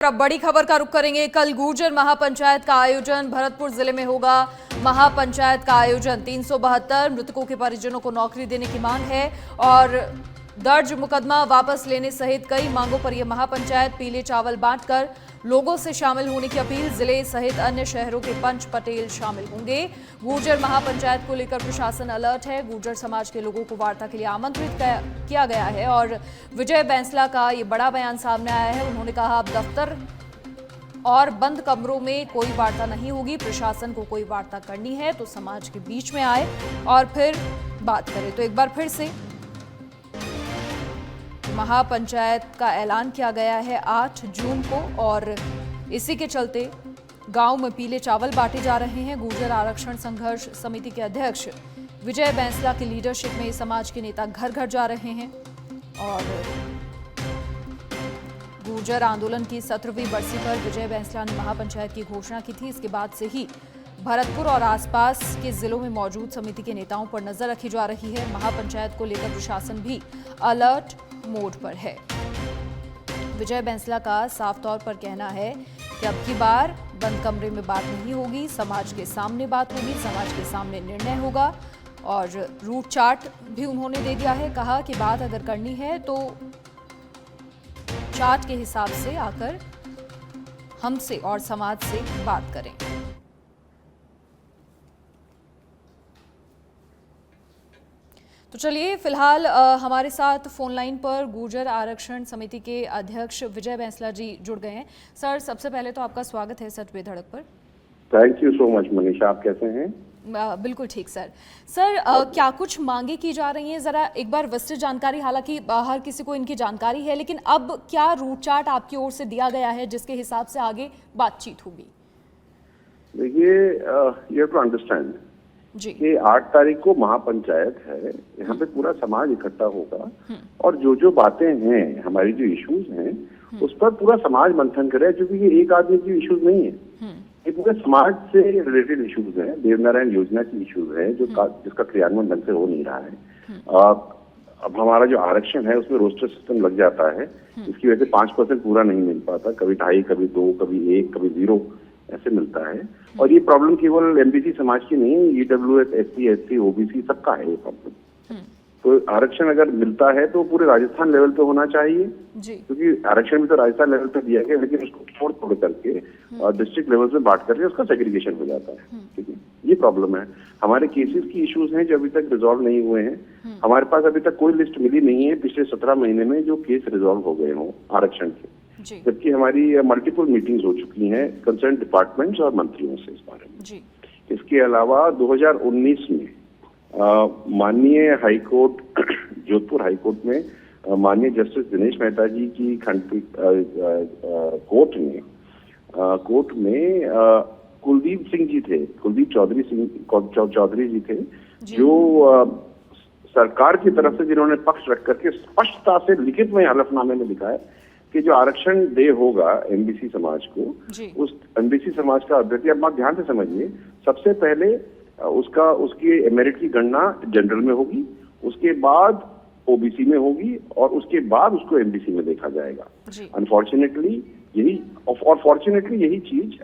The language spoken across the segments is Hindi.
अब बड़ी खबर का रुख करेंगे। कल गुर्जर महापंचायत का आयोजन भरतपुर जिले में होगा। महापंचायत का आयोजन 372 मृतकों के परिजनों को नौकरी देने की मांग है और दर्ज मुकदमा वापस लेने सहित कई मांगों पर यह महापंचायत पीले चावल बांटकर लोगों से शामिल होने की अपील। जिले सहित अन्य शहरों के पंच पटेल शामिल होंगे। गुर्जर महापंचायत को लेकर प्रशासन अलर्ट है। गुर्जर समाज के लोगों को वार्ता के लिए आमंत्रित किया गया है और विजय बैंसला का ये बड़ा बयान सामने आया है। उन्होंने कहा अब दफ्तर और बंद कमरों में कोई वार्ता नहीं होगी। प्रशासन को कोई वार्ता करनी है तो समाज के बीच में आए और फिर बात करें। तो एक बार फिर से महापंचायत का ऐलान किया गया है 8 जून को और इसी के चलते गांव में पीले चावल बांटे जा रहे हैं। गुर्जर आरक्षण संघर्ष समिति के अध्यक्ष विजय बैंसला की लीडरशिप में समाज के नेता घर घर जा रहे हैं और गुर्जर आंदोलन की 17वीं बरसी पर विजय बैंसला ने महापंचायत की घोषणा की थी। इसके बाद से ही भरतपुर और आसपास के जिलों में मौजूद समिति के नेताओं पर नजर रखी जा रही है। महापंचायत को लेकर प्रशासन भी अलर्ट मोड पर है। विजय बैंसला का साफ तौर पर कहना है कि अब की बार बंद कमरे में बात नहीं होगी, समाज के सामने बात होगी, समाज के सामने निर्णय होगा और रूट चार्ट भी उन्होंने दे दिया है। कहा कि बात अगर करनी है तो चार्ट के हिसाब से आकर हमसे और समाज से बात करें। तो चलिए फिलहाल हमारे साथ फोन लाइन पर गुर्जर आरक्षण समिति के अध्यक्ष विजय बैंसला जी जुड़ गए हैं। सर, सबसे पहले तो आपका स्वागत है सच बेधड़क पर। Thank you so much Manisha, आप कैसे हैं? बिल्कुल ठीक सर। क्या कुछ मांगे की जा रही हैं, जरा एक बार विस्तृत जानकारी। हालांकि हर किसी को इनकी जानकारी है, लेकिन अब क्या रूट चार्ट आपकी ओर से दिया गया है जिसके हिसाब से आगे बातचीत होगी? देखिए, यू हैव टू अंडरस्टैंड कि 8 तारीख को महापंचायत है, यहाँ पे पूरा समाज इकट्ठा होगा और जो बातें हैं, हमारी जो इश्यूज हैं उस पर पूरा समाज मंथन करे, क्योंकि ये एक आदमी की इश्यूज नहीं है, ये पूरे समाज से रिलेटेड इश्यूज हैं। देवनारायण योजना की इश्यूज है जिसका क्रियान्वयन ढंग से हो नहीं रहा है। अब हमारा जो आरक्षण है उसमें रोस्टर सिस्टम लग जाता है, इसकी वजह से 5% पूरा नहीं मिल पाता, कभी 2.5, कभी 2, कभी 1, कभी 0 ऐसे मिलता है। और ये प्रॉब्लम केवल एमबीसी समाज की नहीं है, ईडब्ल्यूएस, एससी, एसटी, ओबीसी सबका है ये प्रॉब्लम। तो आरक्षण अगर मिलता है तो पूरे राजस्थान लेवल पे होना चाहिए, क्योंकि आरक्षण भी तो राजस्थान लेवल पे दिया गया, लेकिन उसको तोड़ करके और डिस्ट्रिक्ट लेवल पे बांट करके उसका सेग्रीगेशन हो जाता है। ठीक है, ये प्रॉब्लम है। हमारे केसेस की इश्यूज हैं जो अभी तक रिजॉल्व नहीं हुए हैं। हमारे पास अभी तक कोई लिस्ट मिली नहीं है पिछले 17 महीने में जो केस रिजॉल्व हो गए हों आरक्षण के, जबकि हमारी मल्टीपल मीटिंग्स हो चुकी हैं कंसर्न डिपार्टमेंट्स और मंत्रियों से इस बारे में। इसके अलावा 2019 में माननीय हाईकोर्ट जोधपुर हाईकोर्ट में माननीय जस्टिस दिनेश मेहता जी की खंडपीठ कोर्ट में कुलदीप सिंह जी थे, कुलदीप चौधरी जी थे, जो सरकार की तरफ से जिन्होंने पक्ष रख करके स्पष्टता से लिखित में हलफनामे में लिखा है कि जो आरक्षण डे होगा एमबीसी समाज को, उस एमबीसी समाज का अभ्यर्थी, अब आप ध्यान से समझिए, सबसे पहले उसकी मेरिट की गणना जनरल में होगी, उसके बाद ओबीसी में होगी और उसके बाद उसको एमबीसी में देखा जाएगा। अनफॉर्चुनेटली यही चीज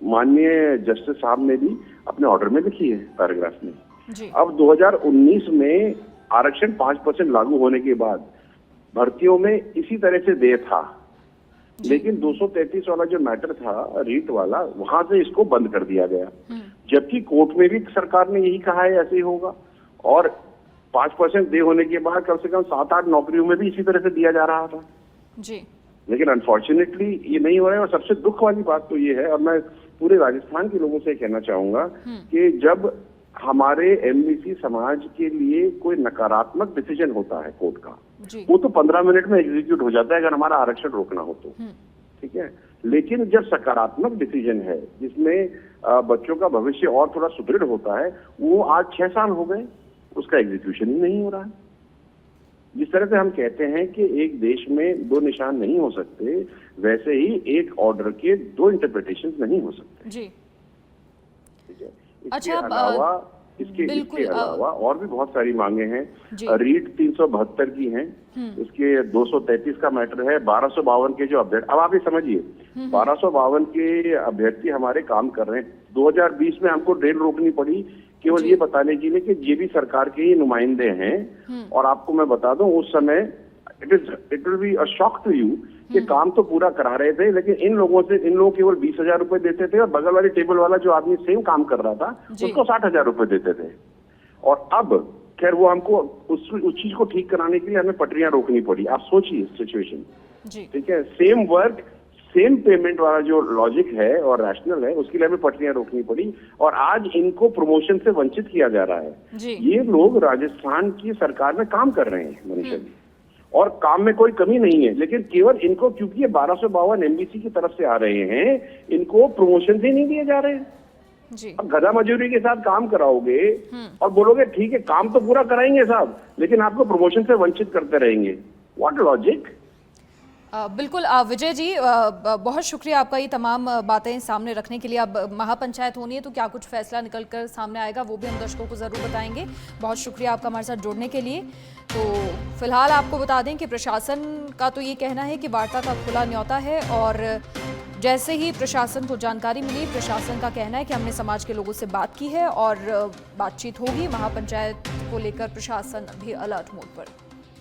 माननीय जस्टिस साहब ने भी अपने ऑर्डर में लिखी है पैराग्राफ में। अब 2019 में आरक्षण 5% लागू होने के बाद भर्तियों में इसी तरह से दे था, लेकिन 233 वाला जो मैटर था रीट वाला, वहां से इसको बंद कर दिया गया, जबकि कोर्ट में भी सरकार ने यही कहा है ऐसे ही होगा। और 5% दे होने के बाद कम से कम 7-8 नौकरियों में भी इसी तरह से दिया जा रहा था जी। लेकिन अनफॉर्चुनेटली ये नहीं हो रहा है। और सबसे दुख वाली बात तो ये है, और मैं पूरे राजस्थान के लोगों से कहना चाहूंगा कि जब हमारे एमबीसी समाज के लिए कोई नकारात्मक डिसीजन होता है कोर्ट का, वो तो 15 मिनट में एग्जीक्यूट हो जाता है अगर हमारा आरक्षण रोकना हो तो, ठीक है। लेकिन जब सकारात्मक डिसीजन है जिसमें बच्चों का भविष्य और थोड़ा सुदृढ़ होता है, वो आज 6 साल हो गए, उसका एग्जीक्यूशन ही नहीं हो रहा है। जिस तरह से हम कहते हैं कि एक देश में 2 निशान नहीं हो सकते, वैसे ही एक ऑर्डर के 2 इंटरप्रिटेशन नहीं हो सकते जी। ठीक है। इसके अलावा इसके अलावा और भी बहुत सारी मांगे हैं। जी। रीट 372 की हैं, इसके 233 का मैटर है, 1252 के जो अभ्यर्थी, अब आप ये समझिए 1252 के अभ्यर्थी हमारे काम कर रहे हैं। 2020 में हमको ड्रिल रोकनी पड़ी केवल ये बताने के लिए कि ये भी सरकार के ही नुमाइंदे हैं। और आपको मैं बता दूं उस समय it will be a shock to you कि काम तो पूरा करा रहे थे, लेकिन इन लोगों केवल 20,000 रुपए देते थे और बगल वाली टेबल वाला जो आदमी सेम काम कर रहा था उसको 60,000 रुपए देते थे। और अब खैर वो हमको उस चीज को ठीक कराने के लिए हमें पटरियां रोकनी पड़ी। आप सोचिए सिचुएशन, ठीक है, सेम वर्क सेम पेमेंट वाला जो लॉजिक है और रैशनल है, उसके लिए हमें पटरियां रोकनी पड़ी और आज इनको प्रमोशन से वंचित किया जा रहा है। ये लोग राजस्थान की सरकार में काम कर रहे हैं मनीषा जी, और काम में कोई कमी नहीं है, लेकिन केवल इनको क्योंकि ये 1252 एमबीसी की तरफ से आ रहे हैं, इनको प्रमोशन से नहीं दिए जा रहे हैं। जी। अब गधा मजदूरी के साथ काम कराओगे और बोलोगे ठीक है काम तो पूरा कराएंगे साहब, लेकिन आपको प्रमोशन से वंचित करते रहेंगे। What logic. बिल्कुल विजय जी, बहुत शुक्रिया आपका ये तमाम बातें सामने रखने के लिए। अब महापंचायत होनी है तो क्या कुछ फैसला निकल कर सामने आएगा वो भी हम दर्शकों को ज़रूर बताएंगे। बहुत शुक्रिया आपका हमारे साथ जुड़ने के लिए। तो फिलहाल आपको बता दें कि प्रशासन का तो ये कहना है कि वार्ता का खुला न्योता है और जैसे ही प्रशासन को जानकारी मिली, प्रशासन का कहना है कि हमने समाज के लोगों से बात की है और बातचीत होगी। महापंचायत को लेकर प्रशासन भी अलर्ट मोड पर।